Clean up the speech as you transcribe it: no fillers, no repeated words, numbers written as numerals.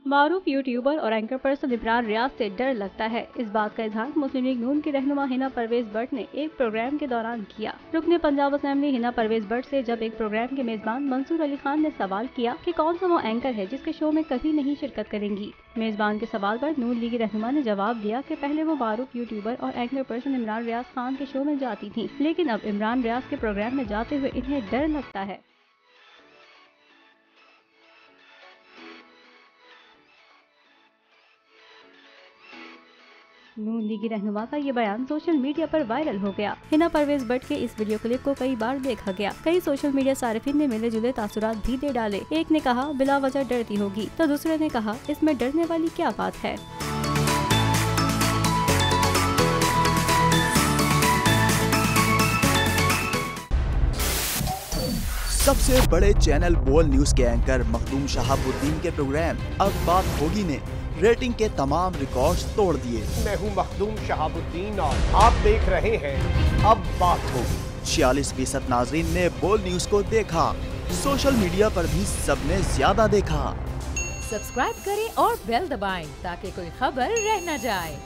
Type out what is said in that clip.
मारूफ YouTuber और anchor person Imran Riaz से डर लगता है। इस बात का इजहार मुस्लिम लीग नून की रहनुमा हिना परवेज भट्ट ने एक प्रोग्राम के दौरान किया। रुकने पंजाब असेंबली हिना परवेज भट्ट से जब एक प्रोग्राम के मेजबान मंसूर अली खान ने सवाल किया कि कौन सा वो एंकर है जिसके शो में कभी नहीं शिरकत करेंगी। मेजबान के सवाल पर नून लीगी रहनुमा ने जवाब दिया कि पहले वो मारूफ यूट्यूबर और एंकर पर्सन इमरान रियाज खान के शो में जाती थी, लेकिन अब इमरान रियाज के प्रोग्राम में जाते हुए इन्हें डर लगता है। नून लीगी रहनुमा का ये बयान सोशल मीडिया पर वायरल हो गया। हिना परवेज भट्ट के इस वीडियो क्लिप को कई बार देखा गया। कई सोशल मीडिया सारिफिन ने मिले जुले तासुरात भी दे डाले। एक ने कहा बिला वजह डरती होगी, तो दूसरे ने कहा इसमें डरने वाली क्या बात है। सबसे बड़े चैनल बोल न्यूज के एंकर मखदूम शहाबुद्दीन के प्रोग्राम अब बात होगी ने रेटिंग के तमाम रिकॉर्ड्स तोड़ दिए। मैं हूं मखदूम शहाबुद्दीन और आप देख रहे हैं अब बात होगी। 46% नाजरीन ने बोल न्यूज को देखा। सोशल मीडिया पर भी सबने ज्यादा देखा। सब्सक्राइब करें और बेल दबाएं ताकि कोई खबर रह न जाए।